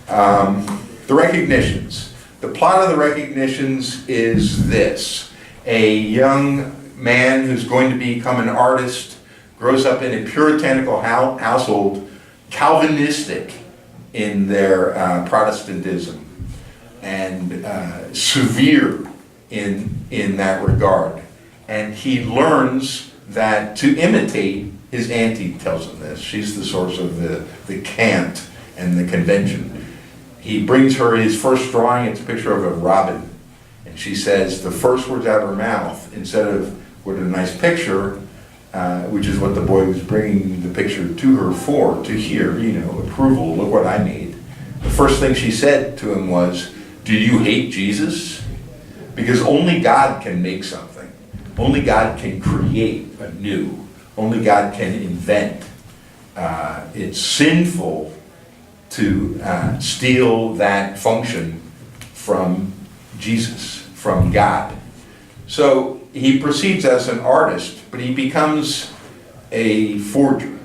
The recognitions. The plot of the recognitions is this. A young man who's going to become an artist grows up in a puritanical household, Calvinistic in their Protestantism, and severe in that regard. And he learns that to imitate his auntie tells him this. She's the source of the cant and the convention. He brings her his first drawing. It's a picture of a robin. And she says the first words out of her mouth, instead of what a nice picture, which is what the boy was bringing the picture to her for, to hear, approval, look what I made. The first thing she said to him was, "Do you hate Jesus?" Because only God can make something. Only God can create anew. Only God can invent. It's sinful to steal that function from Jesus, from God. So he proceeds as an artist, but he becomes a forger,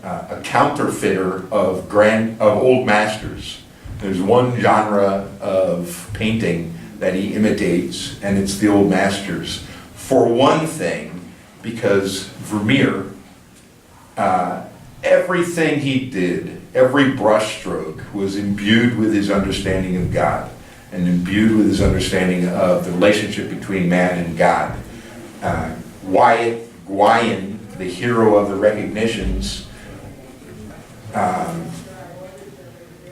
a counterfeiter of old masters. There's one genre of painting that he imitates, and it's the old masters. For one thing, because Vermeer, everything he did, every brushstroke was imbued with his understanding of God and imbued with his understanding of the relationship between man and God. Guyon, the hero of the recognitions,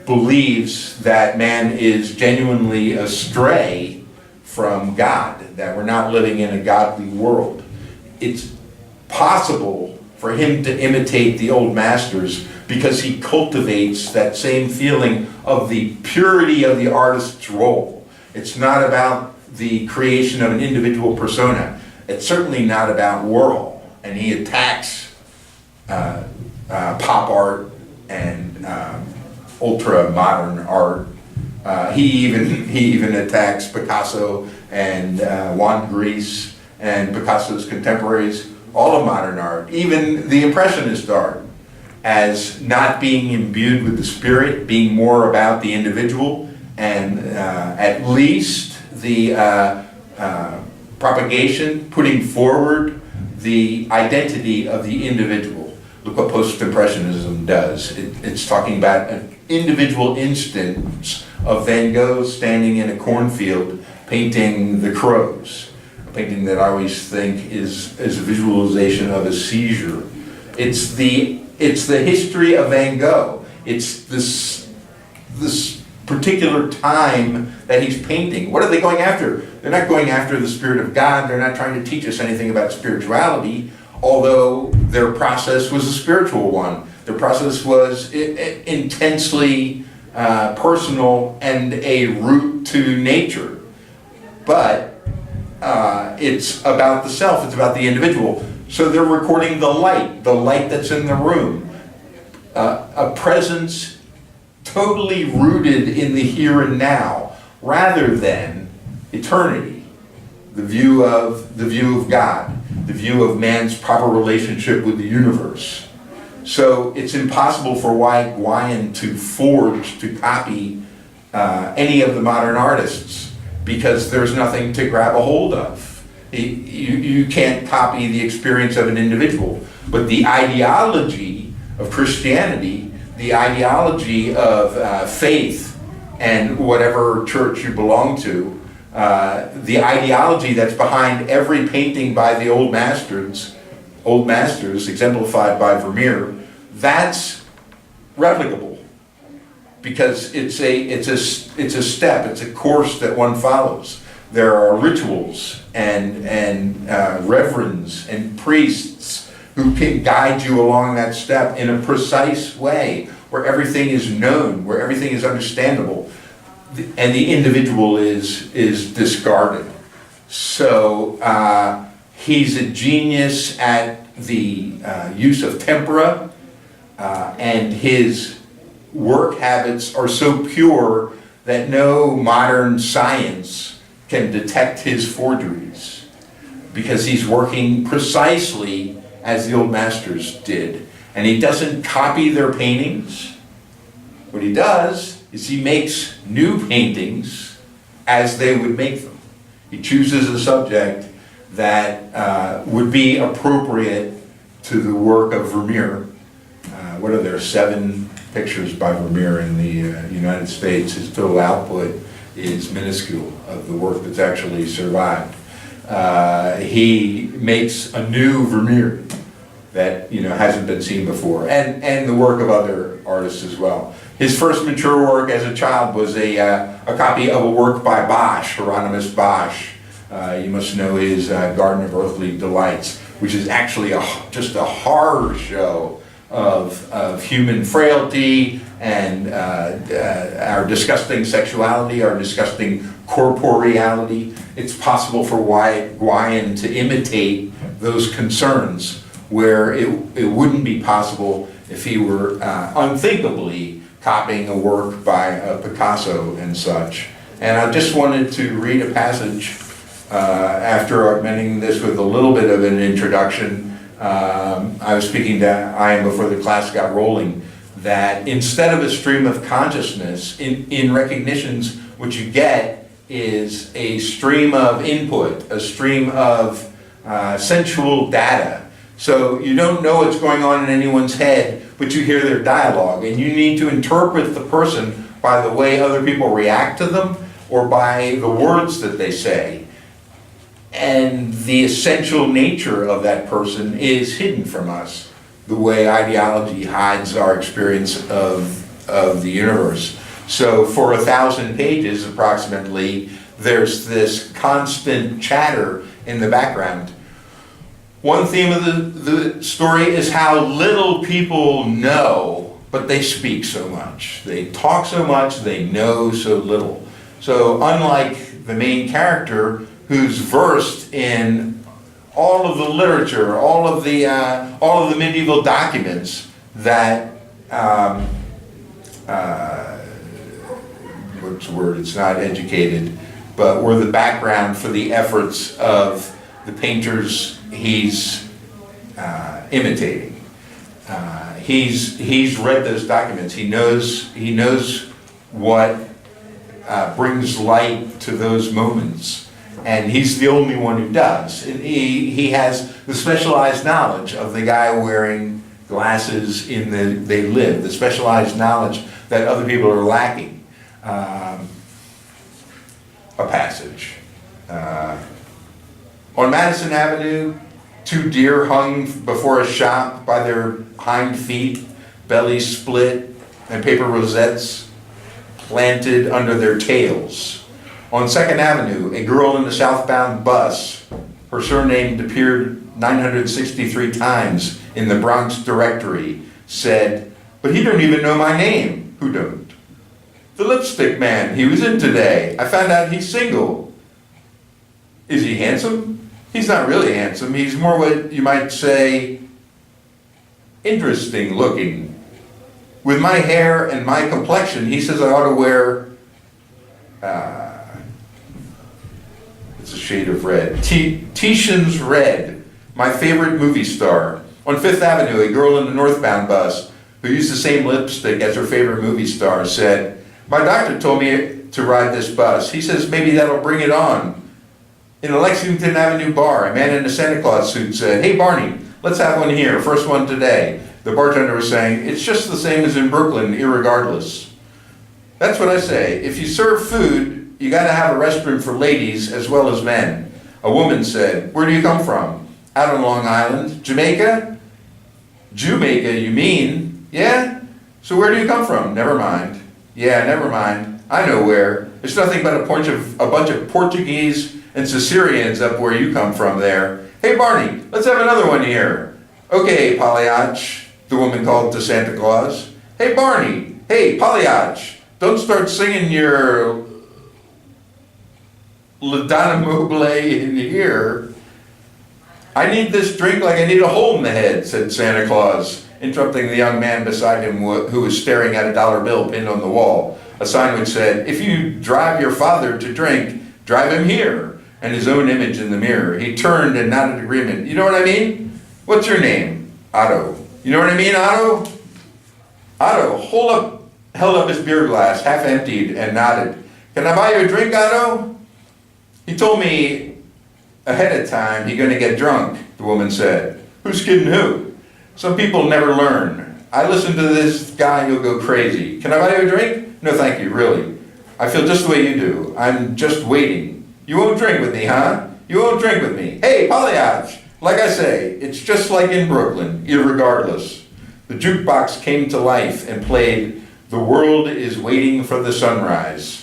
believes that man is genuinely astray from God, that we're not living in a godly world. It's possible for him to imitate the old masters because he cultivates that same feeling of the purity of the artist's role. It's not about the creation of an individual persona. It's certainly not about Warhol. And he attacks pop art and ultra-modern art. He even attacks Picasso and Juan Gris and Picasso's contemporaries, all of modern art, even the Impressionist art, as not being imbued with the spirit, being more about the individual, and at least the propagation, putting forward the identity of the individual. Look what post-impressionism does. It's talking about an individual instance of Van Gogh standing in a cornfield painting the crows. A painting that I always think is a visualization of a seizure. It's the history of Van Gogh. It's this particular time that he's painting. What are they going after? They're not going after the Spirit of God. They're not trying to teach us anything about spirituality, although their process was a spiritual one. Their process was intensely personal and a route to nature. But it's about the self, it's about the individual. So they're recording the light that's in the room. A presence totally rooted in the here and now, rather than eternity. The view of God, the view of man's proper relationship with the universe. So it's impossible for Guyon to forge, to copy any of the modern artists, because there's nothing to grab a hold of. You can't copy the experience of an individual, but the ideology of Christianity, the ideology of faith and whatever church you belong to, the ideology that's behind every painting by the old masters exemplified by Vermeer, that's replicable, because it's a step, it's a course that one follows. There are rituals and reverends and priests who can guide you along that step in a precise way, where everything is known, where everything is understandable, and the individual is discarded. So he's a genius at the use of tempera, and his work habits are so pure that no modern science can detect his forgeries, because he's working precisely as the old masters did. And he doesn't copy their paintings. What he does is he makes new paintings as they would make them. He chooses a subject that would be appropriate to the work of Vermeer. What are there, 7 pictures by Vermeer in the United States? His total output is minuscule of the work that's actually survived. He makes a new Vermeer that hasn't been seen before, and the work of other artists as well. His first mature work as a child was a copy of a work by Bosch, Hieronymus Bosch. You must know his Garden of Earthly Delights, which is actually just a horror show of human frailty and our disgusting sexuality, our disgusting corporeality. It's possible for Guyan to imitate those concerns where it wouldn't be possible if he were unthinkably copying a work by Picasso and such. And I just wanted to read a passage after augmenting this with a little bit of an introduction. I was speaking to Ian before the class got rolling, that instead of a stream of consciousness, in recognitions, what you get is a stream of input, a stream of sensual data. So you don't know what's going on in anyone's head, but you hear their dialogue, and you need to interpret the person by the way other people react to them or by the words that they say. And the essential nature of that person is hidden from us, the way ideology hides our experience of the universe. So for 1,000 pages approximately, there's this constant chatter in the background. One theme of the story is how little people know, but they speak so much. They talk so much, they know so little. So unlike the main character, who's versed in all of the literature, all of the medieval documents that what's the word? It's not educated, but were the background for the efforts of the painters he's imitating. He's read those documents. He knows what brings light to those moments. And he's the only one who does. And he has the specialized knowledge of the guy wearing glasses in They Live, the specialized knowledge that other people are lacking. A passage. On Madison Avenue, 2 deer hung before a shop by their hind feet, bellies split, and paper rosettes planted under their tails. On 2nd Avenue, a girl in the southbound bus, her surname appeared 963 times in the Bronx directory, said, "But he don't even know my name." Who don't? "The lipstick man, he was in today. I found out he's single." "Is he handsome?" "He's not really handsome. He's more what you might say interesting looking. With my hair and my complexion, he says I ought to wear it's a shade of red. Titian's red, my favorite movie star. On 5th Avenue, a girl in the northbound bus who used the same lipstick as her favorite movie star said, "My doctor told me to ride this bus. He says maybe that'll bring it on." In a Lexington Avenue bar, a man in a Santa Claus suit said, "Hey Barney, let's have one here, first one today." The bartender was saying, "It's just the same as in Brooklyn, irregardless." That's what I say. If you serve food, you gotta have a restroom for ladies as well as men. A woman said, "Where do you come from?" "Out on Long Island." "Jamaica?" "Jamaica, you mean?" "Yeah? So where do you come from?" "Never mind." "Yeah, never mind. I know where. It's nothing but a bunch of Portuguese and Caesareans up where you come from there. Hey Barney, let's have another one here." "Okay, Pagliacci," the woman called to Santa Claus. "Hey Barney, hey Pagliacci, don't start singing your La Donna Mobile in here." "I need this drink like I need a hole in the head," said Santa Claus, interrupting the young man beside him who was staring at a dollar bill pinned on the wall. A sign which said, "If you drive your father to drink, drive him here," and his own image in the mirror. He turned and nodded agreement. "You know what I mean? What's your name?" "Otto." "You know what I mean, Otto?" "Otto, hold up held up his beer glass, half emptied, and nodded. "Can I buy you a drink, Otto?" "He told me ahead of time he's gonna get drunk," the woman said. "Who's kidding who? Some people never learn. I listen to this guy, you'll go crazy. Can I buy you a drink?" "No, thank you, really. I feel just the way you do. I'm just waiting. You won't drink with me, huh? You won't drink with me. Hey, Polyage, like I say, it's just like in Brooklyn, irregardless." The jukebox came to life and played "The World is Waiting for the Sunrise."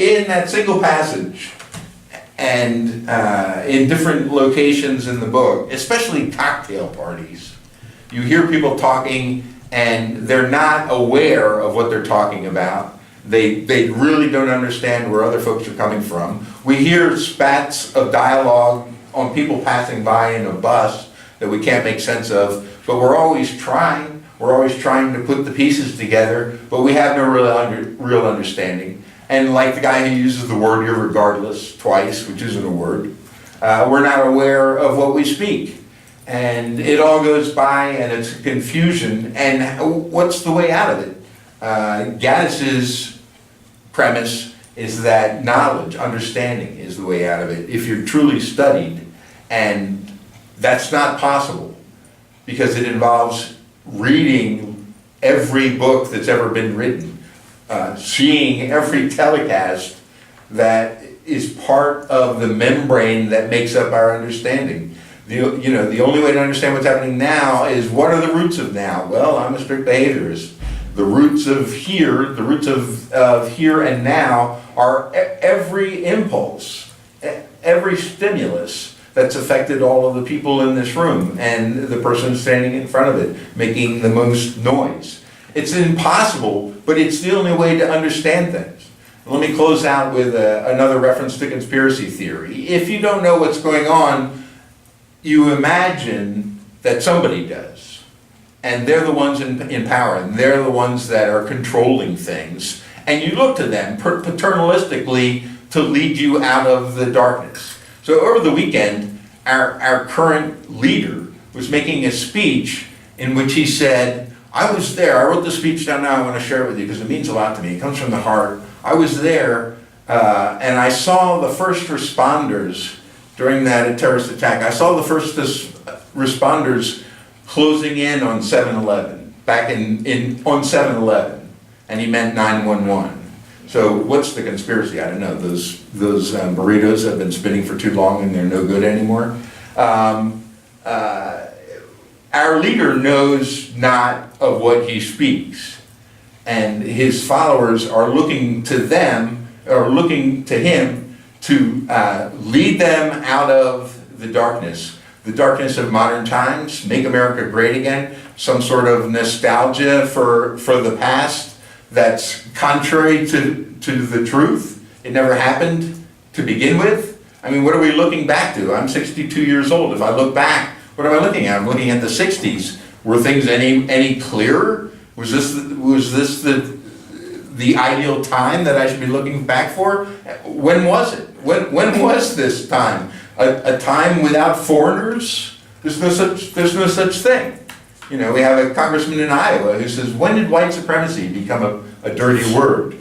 In that single passage, and in different locations in the book, especially cocktail parties, you hear people talking and they're not aware of what they're talking about. They really don't understand where other folks are coming from. We hear spats of dialogue on people passing by in a bus that we can't make sense of, but we're always trying. We're always trying to put the pieces together, but we have no real understanding. And like the guy who uses the word irregardless twice, which isn't a word, we're not aware of what we speak. And it all goes by and it's confusion. And what's the way out of it? Gaddis's premise is that knowledge, understanding is the way out of it. If you're truly studied, and that's not possible because it involves reading every book that's ever been written, seeing every telecast that is part of the membrane that makes up our understanding. The only way to understand what's happening now is, what are the roots of now? Well, I'm a strict behaviorist. The roots of here, the roots of here and now are every impulse, every stimulus that's affected all of the people in this room and the person standing in front of it, making the most noise. It's impossible, but it's the only way to understand things. Let me close out with another reference to conspiracy theory. If you don't know what's going on, you imagine that somebody does. And they're the ones in power, and they're the ones that are controlling things. And you look to them paternalistically to lead you out of the darkness. So over the weekend, our current leader was making a speech in which he said, "I was there, I wrote the speech down now, I want to share it with you because it means a lot to me, it comes from the heart. I was there and I saw the first responders during that terrorist attack. I saw the first responders closing in on 7-Eleven, back on 7-Eleven, and he meant 911. So what's the conspiracy? I don't know. Those burritos have been spinning for too long and they're no good anymore. Our leader knows not of what he speaks, and his followers are looking to him to lead them out of the darkness of modern times, make America great again, some sort of nostalgia for the past that's contrary to the truth. It never happened to begin with. I mean, what are we looking back to? I'm 62 years old. If I look back, what am I looking at? I'm looking at the 60s. Were things any clearer? Was this the ideal time that I should be looking back for? When was it? When was this time? A time without foreigners? There's no such thing. We have a congressman in Iowa who says, when did white supremacy become a dirty word?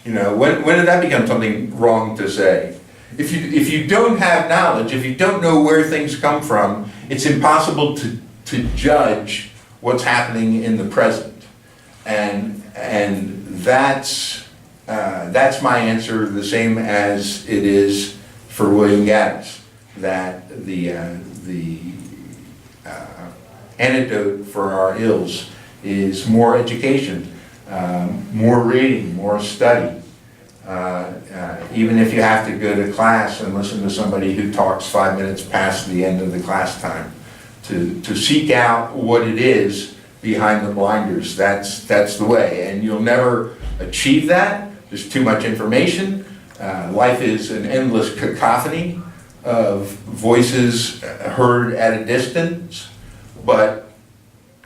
When did that become something wrong to say? If you don't have knowledge, if you don't know where things come from, it's impossible to judge what's happening in the present. And that's my answer, the same as it is for William Gaddis, that the antidote for our ills is more education, more reading, more study. Even if you have to go to class and listen to somebody who talks 5 minutes past the end of the class time, to seek out what it is behind the blinders. That's the way, and you'll never achieve that. There's too much information. Life is an endless cacophony of voices heard at a distance, but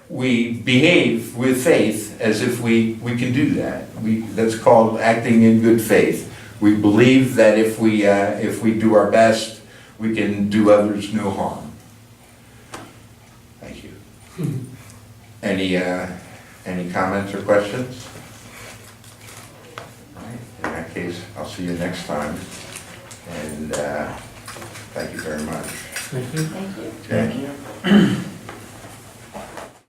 we behave with faith as if we can do that. That's called acting in good faith. We believe that if we do our best, we can do others no harm. Thank you. Any Any comments or questions? All right, in that case, I'll see you next time, and thank you very much. Thank you. Thank you. Okay. Thank you.